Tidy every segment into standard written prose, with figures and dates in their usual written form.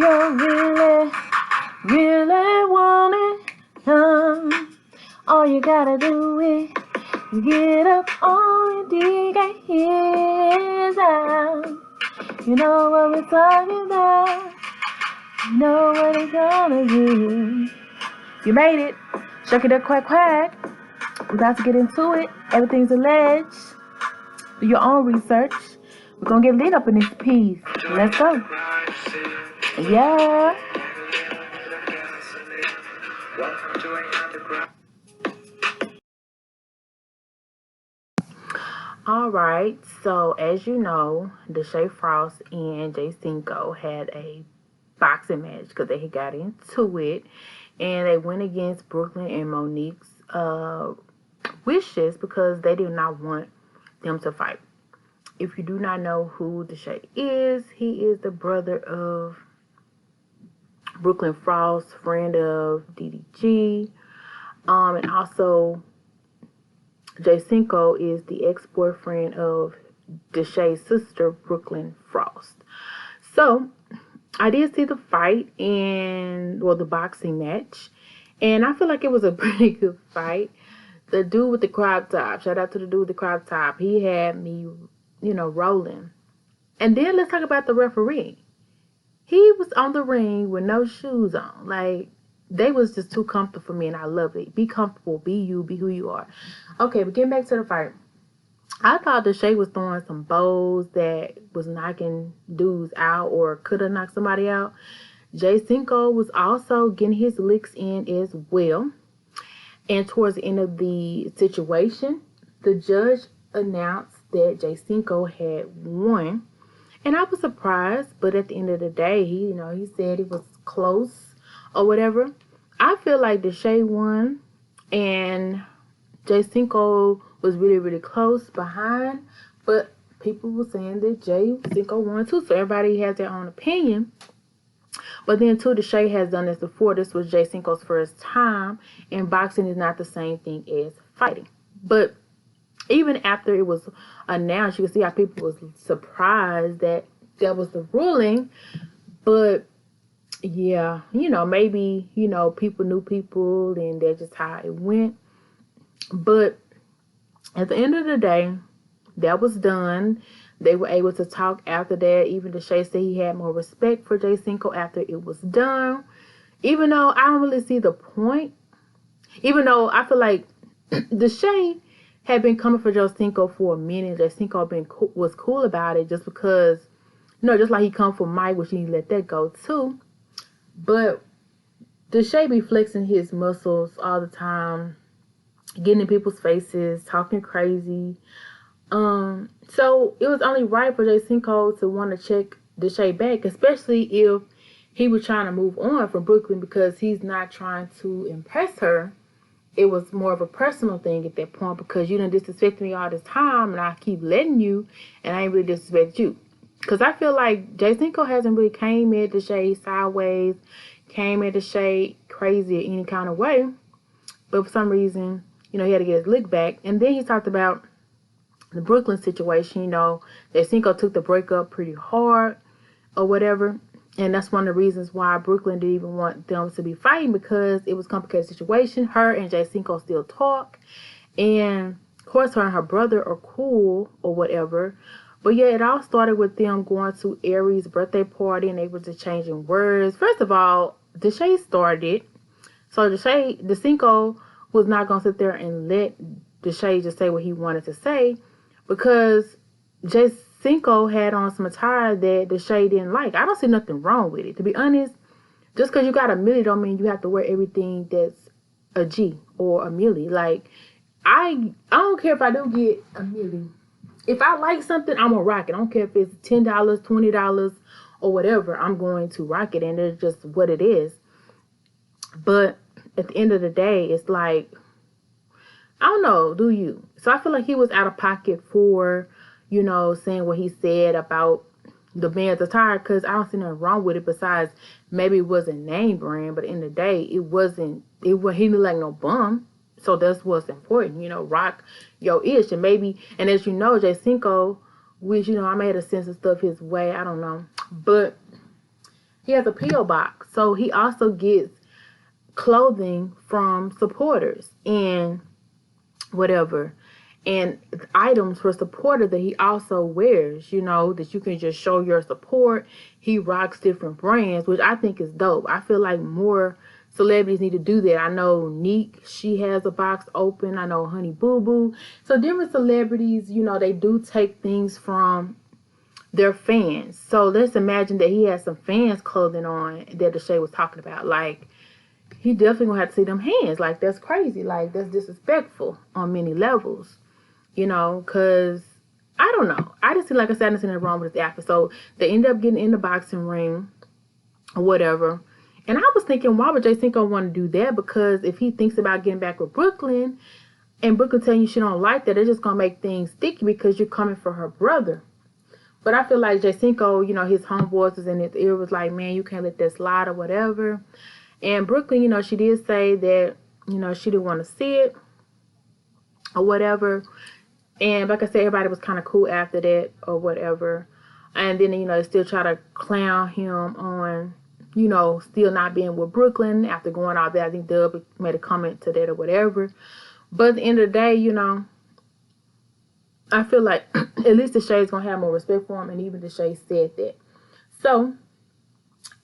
you really, really want it, all you gotta do is get up on your dig heels out. You know what we're talking about. You know what it's gonna do. You made it. Shuck it up, quack, quack. We got to get into it. Everything's alleged. Do your own research. We're gonna get lit up in this piece. Let's go. Yeah. Alright, so as you know, Deshae Frost and Cinco had a boxing match because they got into it, and they went against Brooklyn and Monique's wishes because they did not want them to fight. If you do not know who Deshae is, he is the brother of Brooklyn Frost, friend of DDG, and also Cinco is the ex-boyfriend of Deshae's sister, Brooklyn Frost. So, I did see the fight the boxing match, and I feel like it was a pretty good fight. The dude with the crop top, shout out to the dude with the crop top, he had me, rolling. And then let's talk about the referee. He was on the ring with no shoes on. Like, they was just too comfortable for me, and I love it. Be comfortable. Be you. Be who you are. Okay, but getting back to the fight. I thought Deshae was throwing some bows that was knocking dudes out or could have knocked somebody out. Cinco was also getting his licks in as well. And towards the end of the situation, the judge announced that Cinco had won. And I was surprised, but at the end of the day, he said it was close or whatever. I feel like Deshae won, and Cinco was really, really close behind, but people were saying that Cinco won too, so everybody has their own opinion. But then too, Deshae has done this before. This was Cinco's first time, and boxing is not the same thing as fighting. But even after it was announced, you can see how people was surprised that was the ruling. But yeah, maybe, people knew people and that's just how it went. But at the end of the day, that was done. They were able to talk after that. Even Deshae said he had more respect for Cinco after it was done. Even though I don't really see the point. Even though I feel like Deshae had been coming for Cinco for a minute. Cinco was cool about it just because, just like he come for Mike, which he let that go too. But Deshae be flexing his muscles all the time, getting in people's faces, talking crazy. So it was only right for Cinco to want to check Deshae back, especially if he was trying to move on from Brooklyn because he's not trying to impress her. It was more of a personal thing at that point because you done disrespect me all this time and I keep letting you and I ain't really disrespect you. Because I feel like Cinco hasn't really came at Deshae sideways, came at Deshae crazy in any kind of way. But for some reason, he had to get his lick back. And then he talked about the Brooklyn situation, Cinco took the breakup pretty hard or whatever. And that's one of the reasons why Brooklyn didn't even want them to be fighting because it was a complicated situation. Her and Cinco still talk. And, of course, her and her brother are cool or whatever. But, yeah, it all started with them going to Aries' birthday party and they were just changing words. First of all, Deshae started it. So, Cinco was not going to sit there and let Deshae just say what he wanted to say because Cinco had on some attire that Deshae didn't like. I don't see nothing wrong with it. To be honest, just because you got a milli don't mean you have to wear everything that's a G or a milli. Like, I don't care if I do get a milli. If I like something, I'm going to rock it. I don't care if it's $10, $20 or whatever. I'm going to rock it, and it's just what it is. But at the end of the day, it's like, I don't know, do you? So I feel like he was out of pocket for, saying what he said about the man's attire because I don't see nothing wrong with it besides maybe it wasn't name brand, but in the day, he looked like no bum. So that's what's important, rock your ish. And as you know, Cinco, which, I made a sense of stuff his way, I don't know. But he has a P.O. box. So he also gets clothing from supporters and whatever. And items for supporter that he also wears, that you can just show your support. He rocks different brands, which I think is dope. I feel like more celebrities need to do that. I know Neek, she has a box open. I know Honey Boo Boo. So different celebrities, they do take things from their fans. So let's imagine that he has some fans clothing on that Deshae was talking about. Like, he definitely gonna have to see them hands. Like, that's crazy. Like, that's disrespectful on many levels. Because I don't know. I just feel like I said, I didn't see anything wrong with this outfit. So they end up getting in the boxing ring or whatever. And I was thinking, why would Jay Cinco want to do that? Because if he thinks about getting back with Brooklyn and Brooklyn telling you she don't like that, it's just going to make things sticky because you're coming for her brother. But I feel like Jay Cinco, his homeboys was in his ear, was like, man, you can't let that slide or whatever. And Brooklyn, she did say that, she didn't want to see it or whatever. And like I said, everybody was kind of cool after that or whatever. And then, they still try to clown him on, still not being with Brooklyn after going out there. I think Dub made a comment to that or whatever. But at the end of the day, I feel like at least Deshae's going to have more respect for him. And even Deshae said that. So,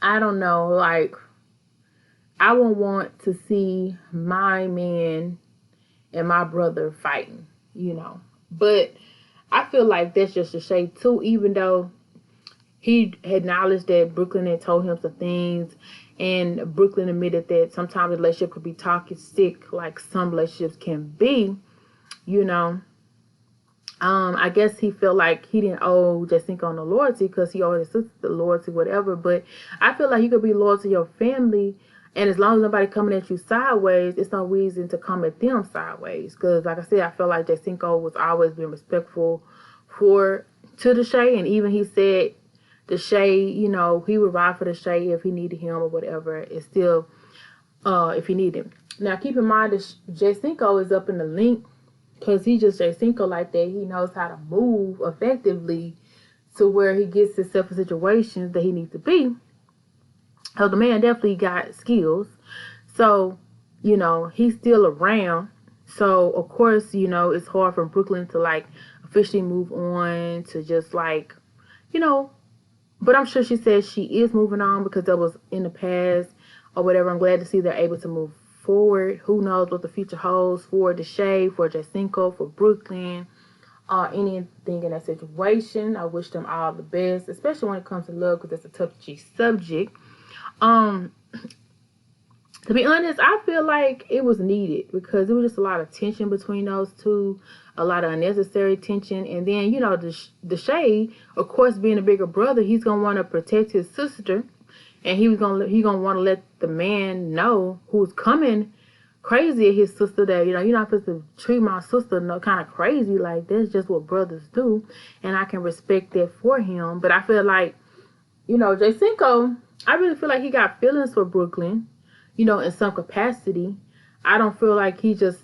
I don't know. Like, I won't want to see my man and my brother fighting, But I feel like that's just Deshae too, even though he acknowledged that Brooklyn had told him some things, and Brooklyn admitted that sometimes a relationship could be toxic, like some relationships can be, I guess he felt like he didn't owe Jay Cinco no loyalty because he owed his sister the loyalty, whatever. But I feel like you could be loyal to your family, and as long as nobody coming at you sideways, it's no reason to come at them sideways. Because, like I said, I feel like Jay Cinco was always being respectful to Deshae, and even he said Deshae, he would ride for Deshae if he needed him or whatever. It's still, if he needed him. Now, keep in mind that Jay Cinco is up in the link because he just Jay Cinco like that. He knows how to move effectively to where he gets himself in situations that he needs to be. So the man definitely got skills. So, he's still around. So, of course, it's hard for Brooklyn to, like, officially move on to just, like, but I'm sure she says she is moving on because that was in the past or whatever. I'm glad to see they're able to move forward. Who knows what the future holds for Deshae, for Jay Cinco, for Brooklyn, anything in that situation. I wish them all the best, especially when it comes to love, because it's a touchy subject. To be honest, I feel like it was needed because it was just a lot of tension between those two, a lot of unnecessary tension. And then, Deshae, of course, being a bigger brother, he's going to want to protect his sister. And he gonna want to let the man know who's coming crazy at his sister that, you're not supposed to treat my sister kind of crazy. Like, that's just what brothers do. And I can respect that for him. But I feel like, Jay Cinco, I really feel like he got feelings for Brooklyn, in some capacity. I don't feel like he just,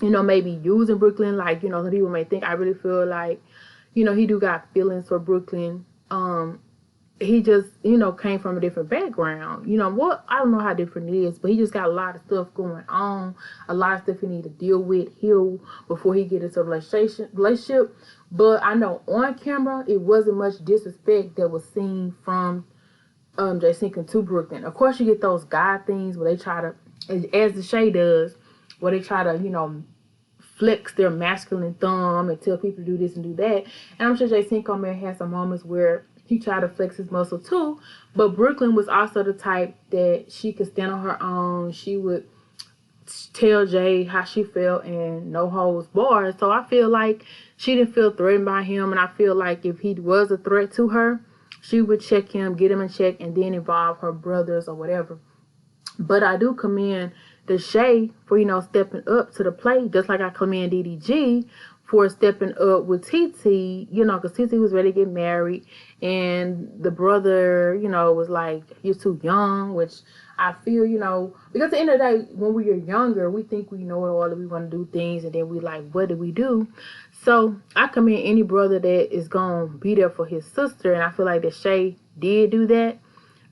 maybe using Brooklyn like, some people may think. I really feel like, he do got feelings for Brooklyn. He just, came from a different background. I don't know how different it is, but he just got a lot of stuff going on, a lot of stuff he need to deal with, heal before he get into a relationship. But I know on camera, it wasn't much disrespect that was seen from Jay Cinco to Brooklyn. Of course, you get those guy things where they try to, as Deshae does, where they try to, flex their masculine thumb and tell people to do this and do that. And I'm sure Jay Cinco may have some moments where he tried to flex his muscle too. But Brooklyn was also the type that she could stand on her own. She would tell Jay how she felt and no holds barred. So I feel like she didn't feel threatened by him. And I feel like if he was a threat to her, she would check him, get him in check, and then involve her brothers or whatever. But I do commend Deshae for, stepping up to the plate, just like I commend DDG for stepping up with TT, because TT was ready to get married, and the brother, was like, you're too young, which I feel, because at the end of the day, when we are younger, we think we know it all, and we want to do things, and then we like, what do we do? So I commend any brother that is going to be there for his sister, and I feel like that Shay did do that.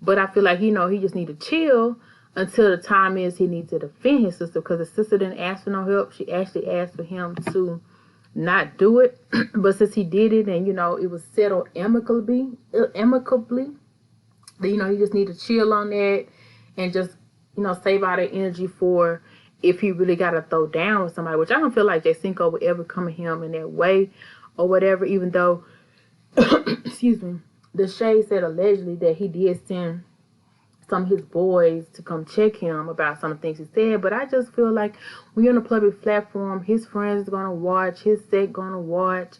But I feel like, he just need to chill until the time is he needs to defend his sister, because his sister didn't ask for no help. She actually asked for him to not do it. But since he did it and, it was settled amicably, then, he just need to chill on that and just, save all that energy for if he really got to throw down with somebody, which I don't feel like Cinco would ever come at him in that way or whatever, even though, excuse me, Deshae said allegedly that he did send some of his boys to come check him about some of the things he said. But I just feel like when you're on a public platform, his friends are going to watch, his set going to watch,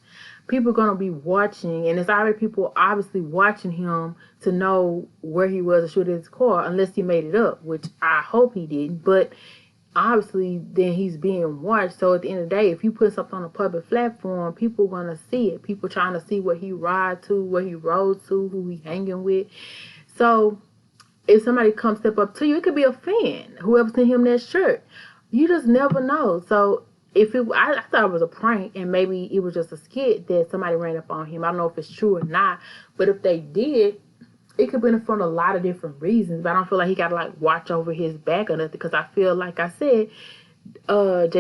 people are going to be watching, and it's already people obviously watching him to know where he was to shoot his car, unless he made it up, which I hope he didn't. But obviously then he's being watched. So at the end of the day, if you put something on a public platform, people are going to see it. People trying to see what he ride to, where he rode to, who he hanging with. So if somebody comes step up to you, it could be a fan, whoever sent him that shirt. You just never know. So I thought it was a prank, and maybe it was just a skit that somebody ran up on him. I don't know if it's true or not, but if they did, it could be for a lot of different reasons. But I don't feel like he got to watch over his back or nothing, because I feel like I said,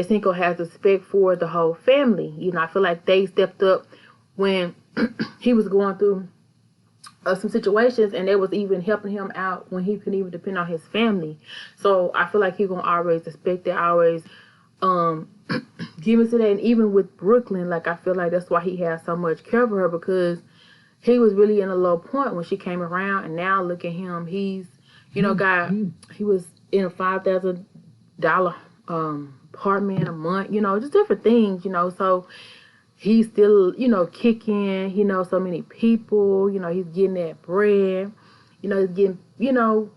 Cinco has respect for the whole family. I feel like they stepped up when he was going through some situations, and they was even helping him out when he couldn't even depend on his family. So I feel like he's gonna always respect it, always give it to that. And even with Brooklyn, I feel like that's why he has so much care for her, because he was really in a low point when she came around, and now look at him. He's he was in a $5,000 apartment a month, just different things, so he's still, kicking, he knows so many people, he's getting that bread, he's getting,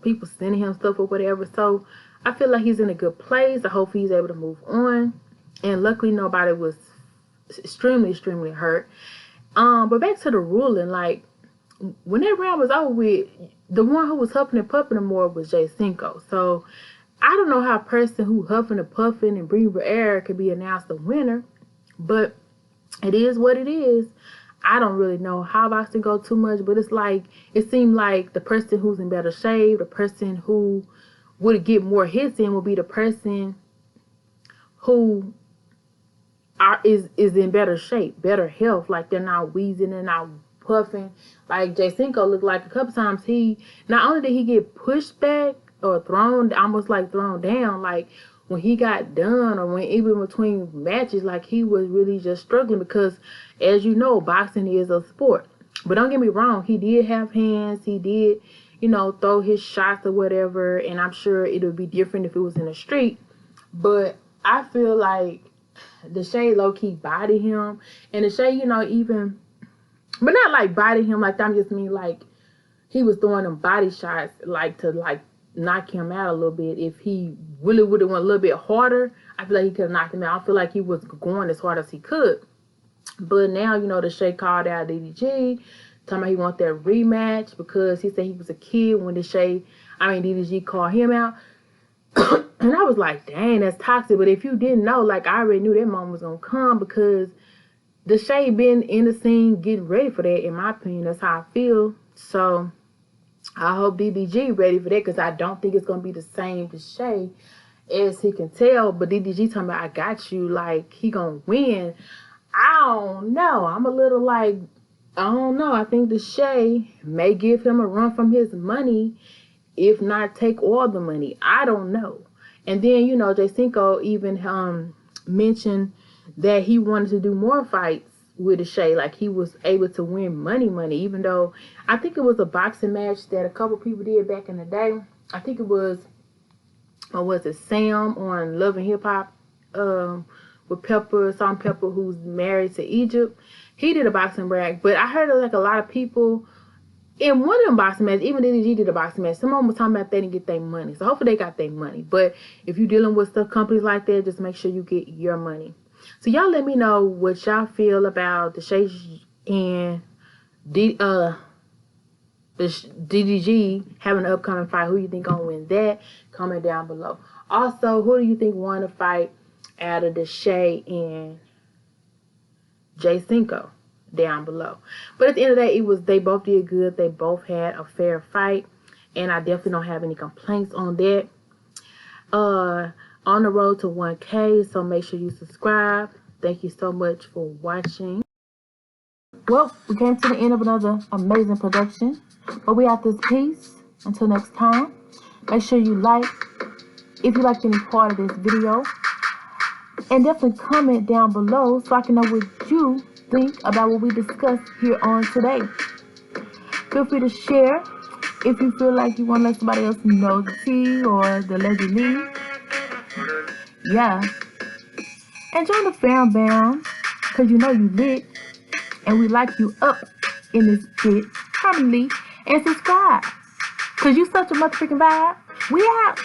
people sending him stuff or whatever. So I feel like he's in a good place. I hope he's able to move on. And luckily nobody was extremely, extremely hurt. But back to the ruling, when that round was over with, the one who was huffing and puffing more was Cinco. So I don't know how a person who huffing and puffing and breathing for air could be announced a winner, but it is what it is. I don't really know how boxing go too much, but it seemed like the person who's in better shape, the person who would get more hits in, would be the person who is in better shape, better health. They're not wheezing, they're not puffing. Cinco looked like a couple times he, not only did he get pushed back or almost thrown down, when he got done, or when even between matches, he was really just struggling, because as you know, boxing is a sport. But don't get me wrong, he did have hands, he did, throw his shots or whatever, and I'm sure it would be different if it was in the street. But I feel like Deshae low-key bodied him, and Deshae, even, but not bodied him that, I just mean he was throwing them body shots to knock him out a little bit. If he really would have went a little bit harder, I feel like he could have knocked him out. I feel like he was going as hard as he could. But now, Deshae called out DDG, talking about he want that rematch, because he said he was a kid when DDG called him out. And I was like, dang, that's toxic. But if you didn't know, I already knew that moment was going to come, because Deshae been in the scene getting ready for that, in my opinion. That's how I feel. So I hope DDG ready for that, because I don't think it's going to be the same Deshae as he can tell. But DDG talking about, I got you, he going to win. I don't know. I'm a little I don't know. I think Deshae may give him a run from his money, if not take all the money. I don't know. And then, Cinco even mentioned that he wanted to do more fights with Deshae, he was able to win money, even though I think it was a boxing match that a couple people did back in the day. I think it was, or was it Sam on Love and Hip Hop, with Salt and Pepper, who's married to Egypt. He did a boxing brag, but I heard a lot of people in one of them boxing matches, even DDG did a boxing match, someone was talking about they didn't get their money. So hopefully they got their money. But if you're dealing with stuff, companies like that, just make sure you get your money. So y'all let me know what y'all feel about Deshae and the DDG having an upcoming fight. Who you think gonna win that? Comment down below. Also, who do you think won the fight out of Deshae and Cinco? down below. But at the end of the day, they both did good. They both had a fair fight, and I definitely don't have any complaints on that. On the road to 1K, so make sure you subscribe. Thank you so much for watching. Well, we came to the end of another amazing production, but we have this piece. Until next time, make sure you like if you liked any part of this video, and definitely comment down below so I can know what you think about what we discussed here on today. Feel free to share if you feel like you want to let somebody else know the tea or the Lady Lee. Yeah. And join the fam bam, because you know you lit, and we like you up in this bit permanently. And subscribe, because you such a motherfucking vibe. We out.